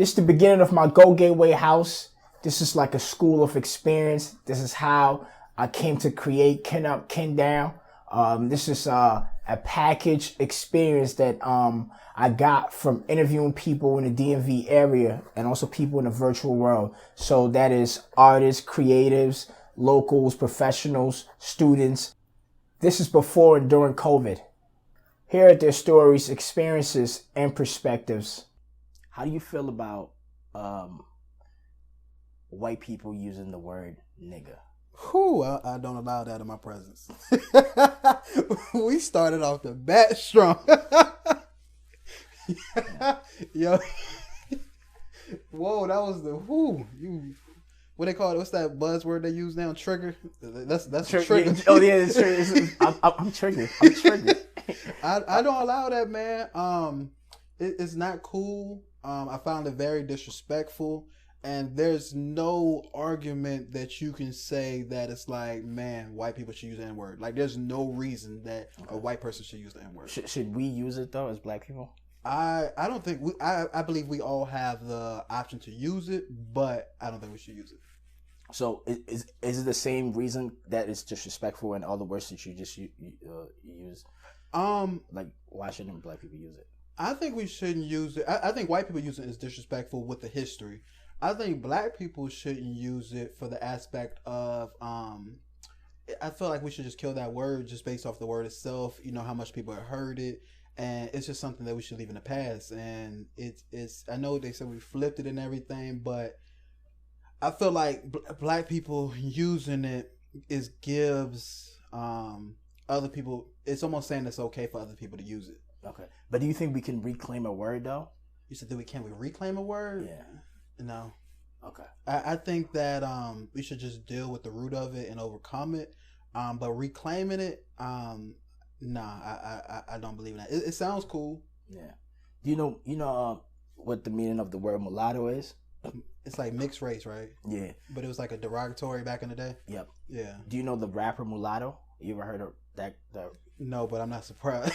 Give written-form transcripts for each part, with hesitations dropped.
This is the beginning of my Go Gateway house. This is like a school of experience. This is how I came to create Ken Up, Ken Down. This is a package experience that I got from interviewing people in the DMV area and also people in the virtual world. So that is artists, creatives, locals, professionals, students. This is before and during COVID. Here are their stories, experiences, and perspectives. How do you feel about white people using the word nigga? Whew, I don't allow that in my presence. We started off the bat strong. Yo, whoa, that was the whoo. You, what they call it? What's that buzzword they use now? Trigger. That's trigger. Yeah. Oh yeah, it's trigger. I'm triggered. I'm triggered. I don't allow that, man. It's not cool. I found it very disrespectful. And there's no argument that you can say that it's like, man, white people should use the N-word. Like, there's no reason that a white person should use the N-word. Should we use it, though, as black people? I don't think I believe we all have the option to use it, but I don't think we should use it. So is it the same reason that it's disrespectful and all the words that you just use? Like, why shouldn't black people use it? I think we shouldn't use it. I think white people use it as disrespectful with the history. I think black people shouldn't use it for the aspect of, I feel like we should just kill that word just based off the word itself, you know, how much people have heard it. And it's just something that we should leave in the past. And it's I know they said we flipped it and everything, but I feel like black people using it gives other people, it's almost saying it's okay for other people to use it. Okay. But do you think we can reclaim a word, though? You said that can we reclaim a word? Yeah. No. Okay. I think that we should just deal with the root of it and overcome it. But reclaiming it, nah, I don't believe in that. It sounds cool. Yeah. Do you know what the meaning of the word mulatto is? It's like mixed race, right? Yeah. But it was like a derogatory back in the day. Yep. Yeah. Do you know the rapper Mulatto? You ever heard of that? No, but I'm not surprised.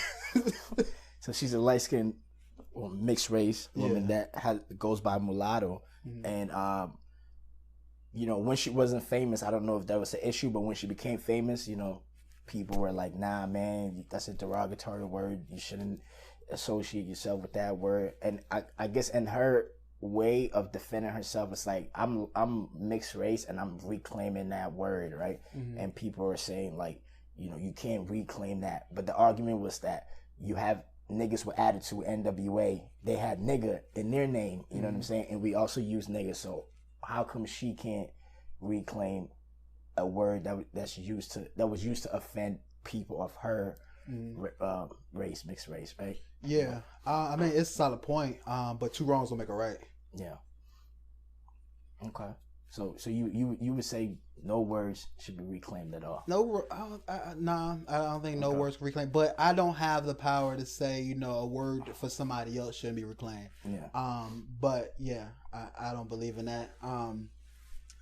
So she's a light-skinned mixed race woman that goes by mulatto. Mm-hmm. And you know, when she wasn't famous, I don't know if that was an issue, but when she became famous, you know, people were like, nah, man, that's a derogatory word, you shouldn't associate yourself with that word. And I guess in her way of defending herself, it's like, I'm mixed race and I'm reclaiming that word, right? Mm-hmm. And people are saying like, you know, you can't reclaim that. But the argument was that you have niggas with attitude, NWA, they had nigga in their name, you know what I'm saying? And we also use nigga, so how come she can't reclaim a word that was used to offend people of her race, mixed race, right? Yeah. I mean, it's a solid point, but two wrongs don't make a right. Yeah. Okay. So you would say no words should be reclaimed at all? No, nah, I don't think no words can reclaim. But I don't have the power to say, you know, a word for somebody else shouldn't be reclaimed. Yeah. But yeah, I don't believe in that.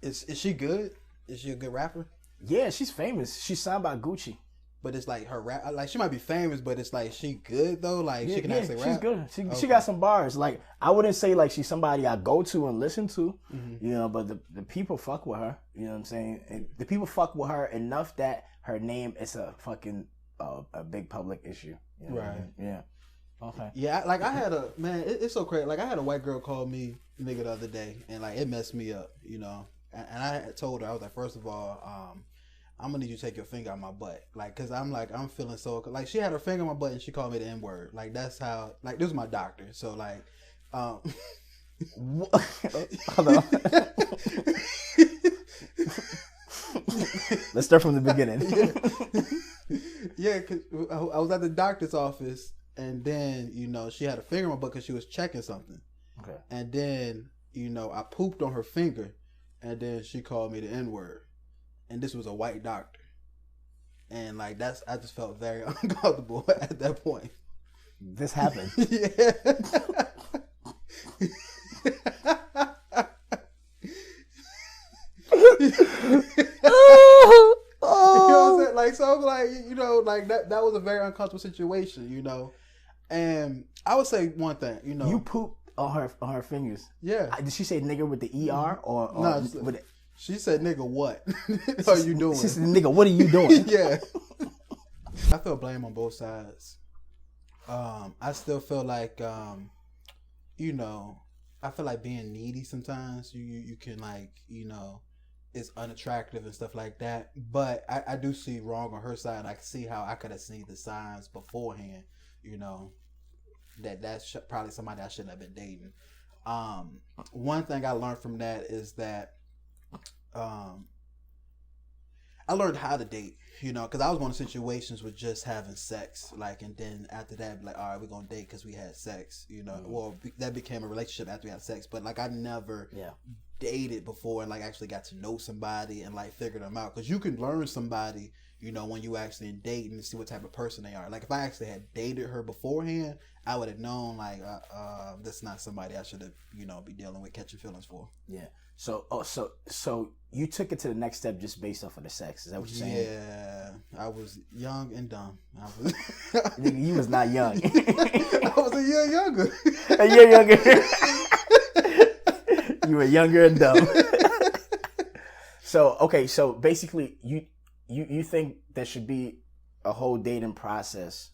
Is she good? Is she a good rapper? Yeah, she's famous. She's signed by Gucci. But it's like her rap, like she might be famous, but it's like she good though. Like she can actually rap. She's good. She got some bars. Like I wouldn't say like she's somebody I go to and listen to, you know. But the people fuck with her. You know what I'm saying? And the people fuck with her enough that her name is a fucking a big public issue. You know right. I mean? Yeah. Okay. Yeah. Like I had it's so crazy. Like I had a white girl call me nigga the other day, and like it messed me up. You know. And I told her, I was like, first of all, I'm gonna need you to take your finger out my butt, like, cause I'm feeling so like she had her finger on my butt and she called me the N-word, like that's how, like this was my doctor, so like, Hold on. Let's start from the beginning. Yeah, cause I was at the doctor's office and then you know she had a finger on my butt because she was checking something, okay, and then you know I pooped on her finger, and then she called me the N-word. And this was a white doctor. And like I just felt very uncomfortable at that point. This happened. Yeah. You know what I'm saying? Like, so I'm like, you know, like that was a very uncomfortable situation, you know. And I would say one thing, you know. You pooped on her fingers. Yeah. Did she say nigga with the ER or No, with it? She said, "Nigga, what are you doing?" She said, "Nigga, what are you doing?" Yeah. I feel blame on both sides. I still feel like, you know, I feel like being needy sometimes. You can like, you know, it's unattractive and stuff like that. But I do see wrong on her side. I can see how I could have seen the signs beforehand. You know, that's probably somebody I shouldn't have been dating. One thing I learned from that is that I learned how to date, you know, because I was going to situations with just having sex, like, and then after that, like, all right, we're going to date because we had sex, you know. Well, that became a relationship after we had sex, but, like, I never dated before and, like, actually got to know somebody and, like, figured them out. Because you can learn somebody, you know, when you actually date and see what type of person they are. Like, if I actually had dated her beforehand, I would have known, like, that's not somebody I should have, you know, be dealing with catching feelings for. Yeah. So you took it to the next step just based off of the sex. Is that what you're saying? Yeah, I was young and dumb. Nigga, you was not young. I was a year younger. A year younger. You were younger and dumb. So basically, you think there should be a whole dating process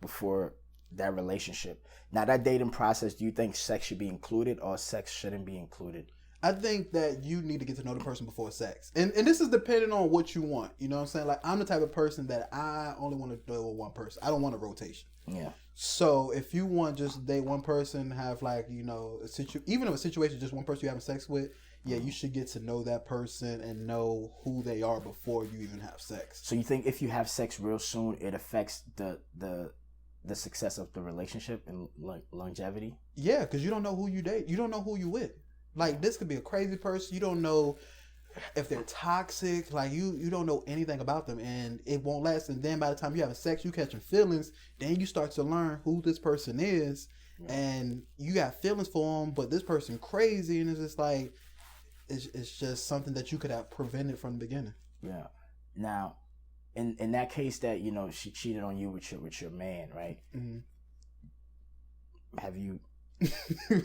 before that relationship. Now, that dating process, do you think sex should be included or sex shouldn't be included? I think that you need to get to know the person before sex. And this is depending on what you want. You know what I'm saying? Like, I'm the type of person that I only want to deal with one person. I don't want a rotation. Yeah. So if you want just date one person, have like, you know, even if a situation just one person you're having sex with, yeah, you should get to know that person and know who they are before you even have sex. So you think if you have sex real soon, it affects the success of the relationship and longevity? Yeah, because you don't know who you date. You don't know who you with. Like, this could be a crazy person. You don't know if they're toxic. Like, you don't know anything about them, and it won't last. And then by the time you have sex, you catching feelings. Then you start to learn who this person is, and you got feelings for them. But this person crazy, and it's just like it's just something that you could have prevented from the beginning. Yeah. Now, in that case that, you know, she cheated on you with your man, right? Mm-hmm. Have you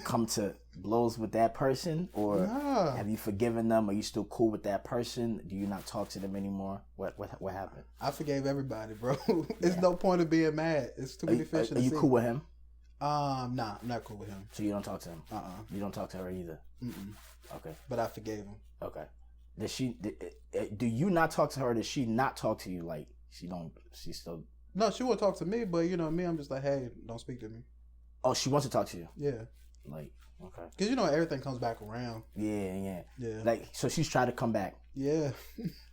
come to blows with that person, or have you forgiven them? Are you still cool with that person? Do you not talk to them anymore? What happened? I forgave everybody, bro. It's no point of being mad. It's too many fish in the sea. Are you cool with him? Nah, I'm not cool with him. So you don't talk to him? You don't talk to her either? Mm-mm. Okay. But I forgave him. Okay. Do you not talk to her? Does she not talk to you? Like, she still... No, she won't talk to me, but you know me, I'm just like, hey, don't speak to me. Oh, she wants to talk to you? Yeah. Like, okay. Because, you know, everything comes back around. Yeah. Yeah. Like, so she's trying to come back. Yeah.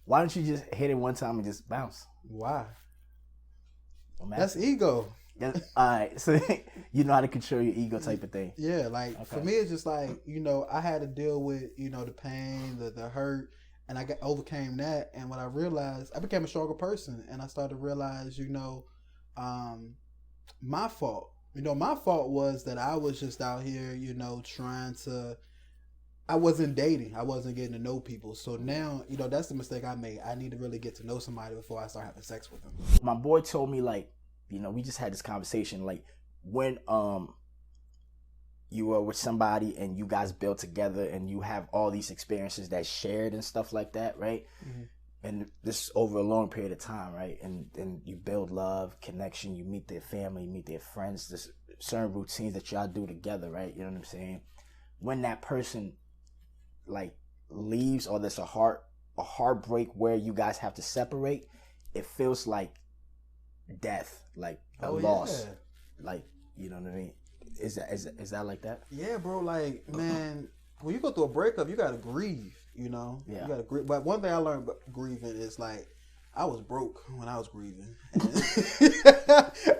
Why don't you just hit it one time and just bounce? Why? That's ego. All right. So you know how to control your ego type of thing. Yeah. Like, for me, it's just like, you know, I had to deal with, you know, the pain, the hurt, and I overcame that. And when I realized, I became a stronger person, and I started to realize, you know, my fault. You know, my fault was that I was just out here, you know, I wasn't dating. I wasn't getting to know people. So now, you know, that's the mistake I made. I need to really get to know somebody before I start having sex with them. My boy told me, like, you know, we just had this conversation, like, when you were with somebody and you guys build together and you have all these experiences that shared and stuff like that, right? Mm-hmm. And this is over a long period of time, right? And you build love, connection, you meet their family, you meet their friends, there's certain routines that y'all do together, right? You know what I'm saying? When that person, like, leaves, or there's a heartbreak where you guys have to separate, it feels like death, like a loss. Yeah. Like, you know what I mean? Is that like that? Yeah, bro. Like, man, when you go through a breakup, you gotta grieve. You know, you gotta grieve. But one thing I learned about grieving is, like, I was broke when I was grieving.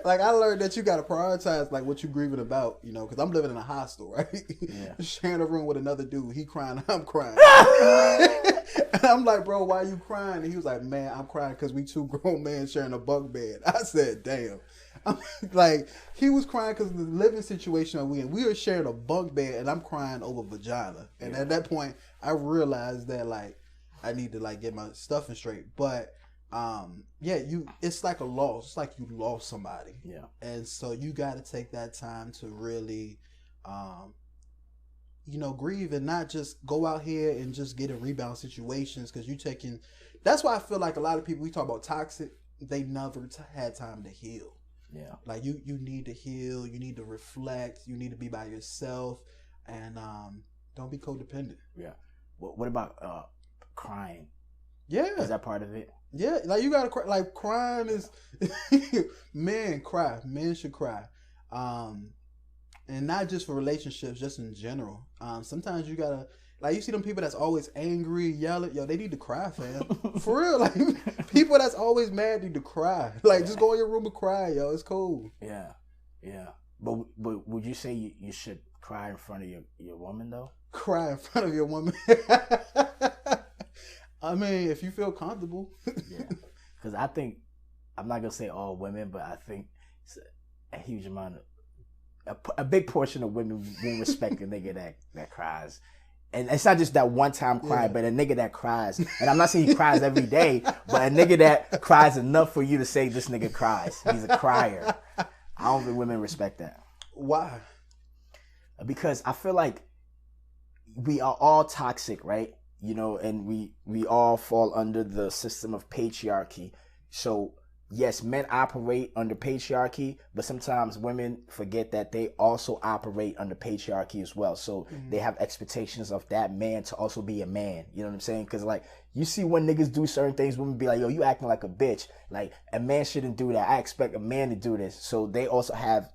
Like, I learned that you gotta prioritize, like, what you grieving about. You know, because I'm living in a hostel, right? Yeah. Sharing a room with another dude. He crying, I'm crying. And I'm like, bro, why are you crying? And he was like, man, I'm crying because we two grown men sharing a bunk bed. I said, damn. Like, he was crying because of the living situation we were sharing a bunk bed, and I'm crying over vagina. And at that point, I realized that, like, I need to, like, get my stuff in straight. But it's like a loss. It's like you lost somebody. Yeah. And so you got to take that time to really you know, grieve and not just go out here and just get in rebound situations because you taking. That's why I feel like a lot of people we talk about toxic, they never had time to heal. Yeah, like you need to heal, you need to reflect, you need to be by yourself, and don't be codependent. Yeah. What about crying? Yeah, is that part of it? Yeah, like you gotta cry. Like crying is men cry. Men should cry, and not just for relationships, just in general. Sometimes you gotta, like, you see them people that's always angry, yelling. Yo, they need to cry, fam. For real, like people that's always mad need to cry. Like, just go in your room and cry, yo. It's cool. Yeah, yeah. But would you say you should cry in front of your woman though? Cry in front of your woman. I mean, if you feel comfortable. Yeah, because I think, I'm not gonna say all women, but I think it's a huge amount of a big portion of women won't respect a nigga that cries. And it's not just that one time cry, but a nigga that cries. And I'm not saying he cries every day, but a nigga that cries enough for you to say this nigga cries. He's a crier. I don't think women respect that. Why? Because I feel like we are all toxic, right? You know, and we all fall under the system of patriarchy. So yes, men operate under patriarchy, but sometimes women forget that they also operate under patriarchy as well. So they have expectations of that man to also be a man. You know what I'm saying? Because like, you see when niggas do certain things, women be like, yo, you acting like a bitch. Like, a man shouldn't do that. I expect a man to do this. So they also have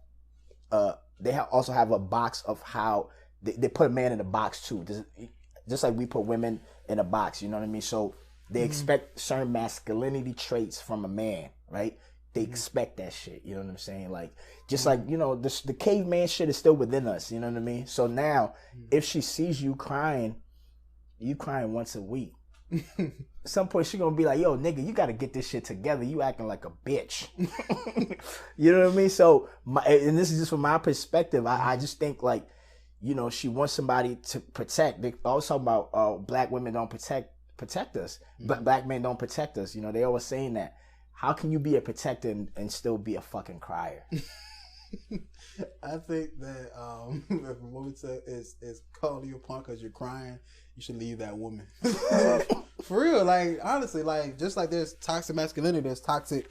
also have a box of how they put a man in a box too. Just like we put women in a box, you know what I mean? So they expect certain masculinity traits from a man, right? They expect that shit, you know what I'm saying? Like, just like, you know, the caveman shit is still within us, you know what I mean? So now, if she sees you crying once a week, at some point she gonna be like, yo, nigga, you gotta get this shit together. You acting like a bitch. You know what I mean? So, and this is just from my perspective, I just think like, you know, she wants somebody to protect. They always talk about black women don't protect us, but black men don't protect us. You know, they always saying that. How can you be a protector and still be a fucking crier? I think that if a woman is calling you a punk because you're crying, you should leave that woman. For real, like, honestly, like, just like there's toxic masculinity, there's toxic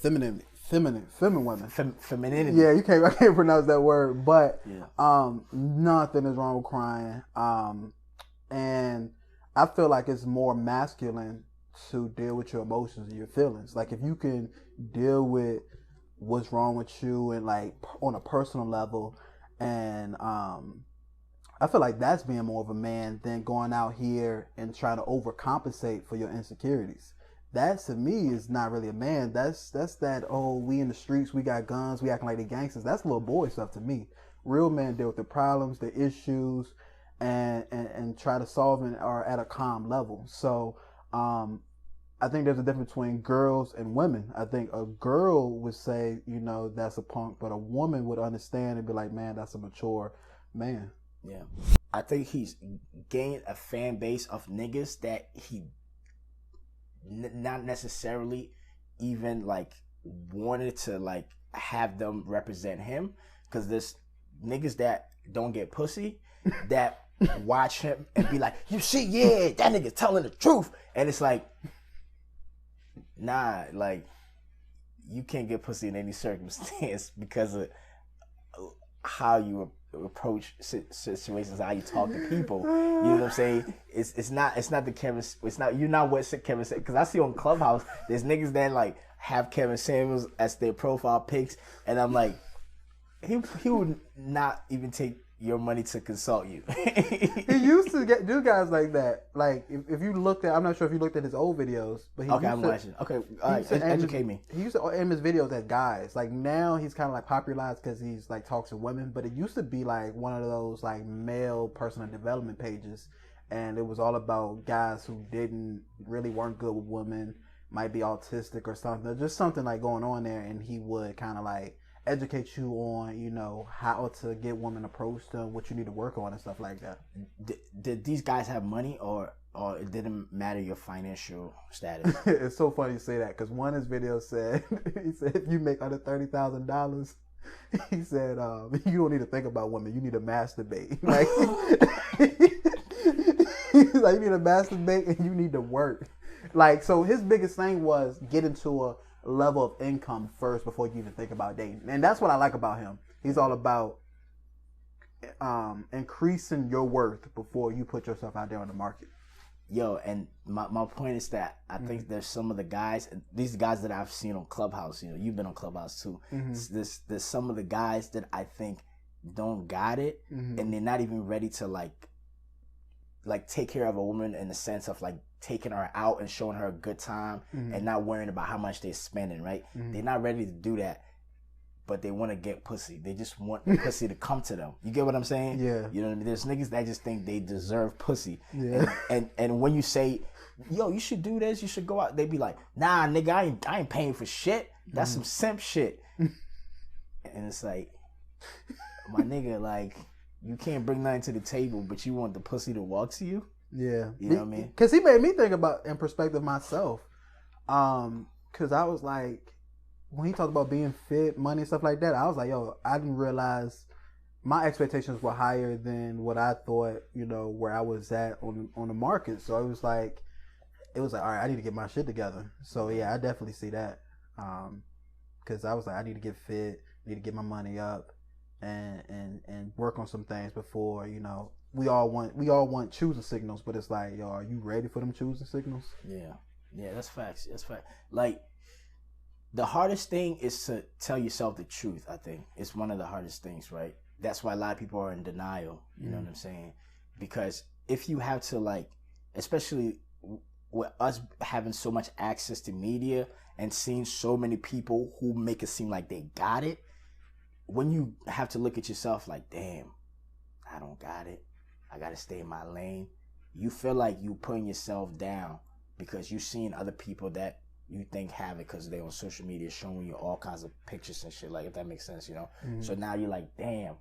feminine women. Femininity. Yeah, I can't pronounce that word, but nothing is wrong with crying. And I feel like it's more masculine to deal with your emotions and your feelings. Like, if you can deal with what's wrong with you and like on a personal level, and I feel like that's being more of a man than going out here and trying to overcompensate for your insecurities. That to me is not really a man. That's that, oh, we in the streets, we got guns, we acting like they gangsters. That's little boy stuff to me. Real men deal with the problems, the issues, and try to solve them or at a calm level. So I think there's a difference between girls and women. I think a girl would say, you know, that's a punk, but a woman would understand and be like, man, that's a mature man. Yeah. I think he's gained a fan base of niggas that he not necessarily even like wanted to like have them represent him, because there's niggas that don't get pussy that watch him and be like, you see, yeah, that nigga's telling the truth, and it's like, nah, like, you can't get pussy in any circumstance because of how you approach situations, how you talk to people. You know what I'm saying? It's not the Kevin. It's not, you're not what Kevin said. Because I see on Clubhouse, there's niggas that like have Kevin Samuels as their profile pics, and I'm like, he would not even take your money to consult you. He used to do guys like that. Like, if you looked at, I'm not sure if you looked at his old videos, but I'm watching. Okay, educate me. He used to aim his videos at guys. Like, now he's kind of like popularized because he's like talks to women, but it used to be like one of those like male personal development pages, and it was all about guys who weren't good with women, might be autistic or something, just something like going on there, and he would kind of like educate you on, you know, how to get women approached them, what you need to work on and stuff like that. Did these guys have money, or it didn't matter your financial status? It's so funny you say that, because one of his videos said, he said, if you make under $30,000, He said, "You don't need to think about women. You need to masturbate." Like, he's like, "You need to masturbate and you need to work." Like, so his biggest thing was get into a level of income first before you even think about dating, and that's what I like about him. He's all about increasing your worth before you put yourself out there on the market. Yo, and my point is that I think there's some of the guys, these guys that I've seen on Clubhouse, you know, you've been on Clubhouse too. There's some of the guys that I think don't got it, and they're not even ready to like take care of a woman in the sense of like taking her out and showing her a good time and not worrying about how much they're spending, right? They're not ready to do that, but they want to get pussy. They just want the pussy to come to them. You get what I'm saying? Yeah. You know what I mean? There's niggas that just think they deserve pussy. Yeah. And when you say, yo, you should do this, you should go out, they be like, nah, nigga, I ain't paying for shit. That's some simp shit. And it's like, my nigga, like, you can't bring nothing to the table, but you want the pussy to walk to you? Yeah. You know what I mean? Because he made me think about, in perspective, myself. Because I was like, when he talked about being fit, money, and stuff like that, I was like, yo, I didn't realize my expectations were higher than what I thought, you know, where I was at on the market. So it was like, all right, I need to get my shit together. So yeah, I definitely see that. Because I was like, I need to get fit, need to get my money up, and work on some things before, you know, we all want choosing signals, but it's like, yo, are you ready for them choosing signals? Yeah, that's facts. That's fact. Like, the hardest thing is to tell yourself the truth, I think. It's one of the hardest things, right? That's why a lot of people are in denial, you know what I'm saying? Because if you have to, like, especially with us having so much access to media and seeing so many people who make it seem like they got it, when you have to look at yourself like, damn, I don't got it, I got to stay in my lane, you feel like you putting yourself down because you're seeing other people that you think have it because they're on social media showing you all kinds of pictures and shit, like, if that makes sense, you know? So now you're like, damn,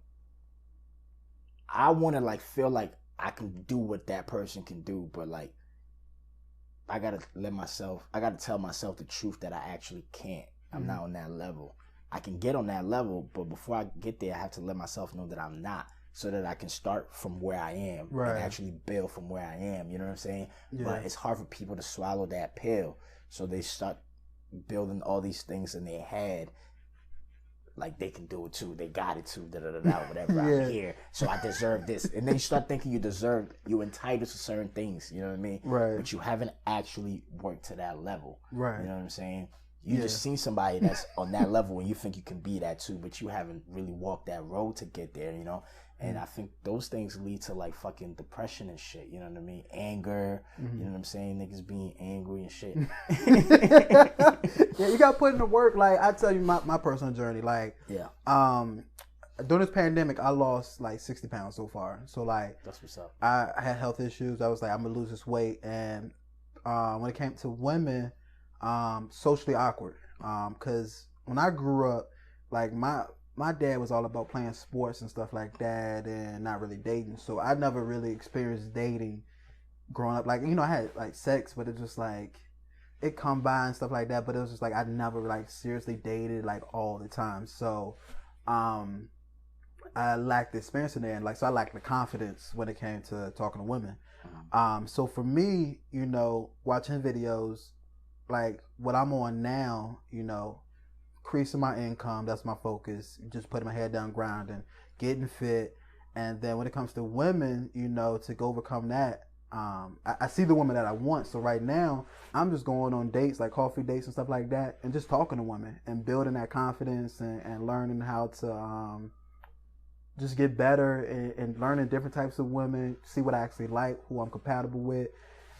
I want to, like, feel like I can do what that person can do, but, like, I got to tell myself the truth that I actually can't. I'm not on that level. I can get on that level, but before I get there, I have to let myself know that I'm not, so that I can start from where I am and actually build from where I am. You know what I'm saying? Yeah. But it's hard for people to swallow that pill. So they start building all these things in their head, like they can do it too, they got it too, whatever. I'm here, so I deserve this. And then you start thinking you're entitled to certain things. You know what I mean? Right. But you haven't actually worked to that level. Right. You know what I'm saying? You just seen somebody that's on that level and you think you can be that too, but you haven't really walked that road to get there, you know? And I think those things lead to, like, fucking depression and shit, you know what I mean? Anger, you know what I'm saying? Niggas being angry and shit. Yeah, you got to put in the work. Like, I tell you my personal journey, like, during this pandemic, I lost like 60 pounds so far. So, like, that's what's up. I had health issues. I was like, I'm going to lose this weight. And when it came to women, socially awkward. Because when I grew up, like, my dad was all about playing sports and stuff like that and not really dating. So I never really experienced dating growing up. Like, you know, I had, like, sex, but it just, like, it come by and stuff like that. But it was just, like, I never, like, seriously dated, like, all the time. So I lacked the experience in there. And, like, so I lacked the confidence when it came to talking to women. So for me, you know, watching videos, like, what I'm on now, you know, increasing my income, that's my focus, just putting my head down, grinding, getting fit. And then when it comes to women, you know, to go overcome that, I see the woman that I want. So right now, I'm just going on dates, like coffee dates and stuff like that, and just talking to women and building that confidence and learning how to just get better and learning different types of women, see what I actually like, who I'm compatible with.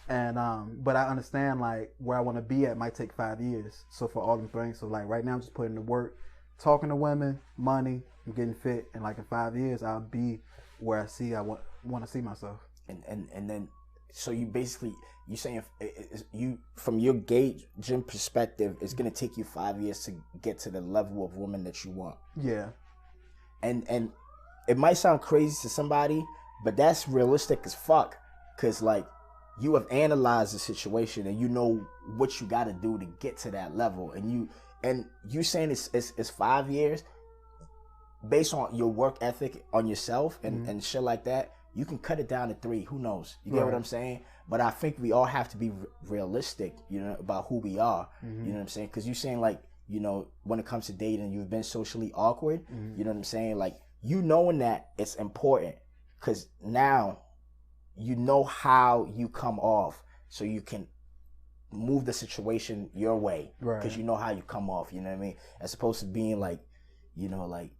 And but I understand, like, where I want to be at might take 5 years. So for all them things, so, like, right now I'm just putting the work, talking to women, money, I'm getting fit, and, like, in 5 years I'll be where I want to see myself. And then, so you basically, you saying you, from your gauging perspective, it's gonna take you 5 years to get to the level of woman that you want. Yeah. And it might sound crazy to somebody, but that's realistic as fuck. Cause, like, you have analyzed the situation and you know what you got to do to get to that level. And you saying it's 5 years. based on your work ethic on yourself and shit like that, you can cut it down to 3. Who knows? You get what I'm saying? But I think we all have to be realistic, you know, about who we are. You know what I'm saying? Because you're saying, like, you know, when it comes to dating, you've been socially awkward. You know what I'm saying? Like, you knowing that it's important, because now you know how you come off, so you can move the situation your way, because you know how you come off. You know what I mean? As opposed to being like, you know, like,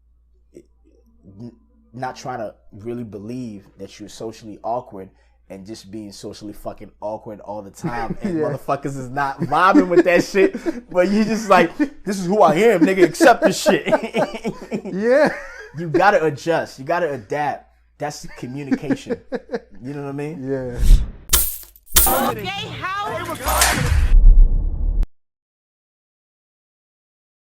not trying to really believe that you're socially awkward and just being socially fucking awkward all the time, and motherfuckers is not vibing with that shit, but you just like, this is who I am, nigga, accept this shit. You gotta adjust, you gotta adapt. That's communication. You know what I mean? Okay, how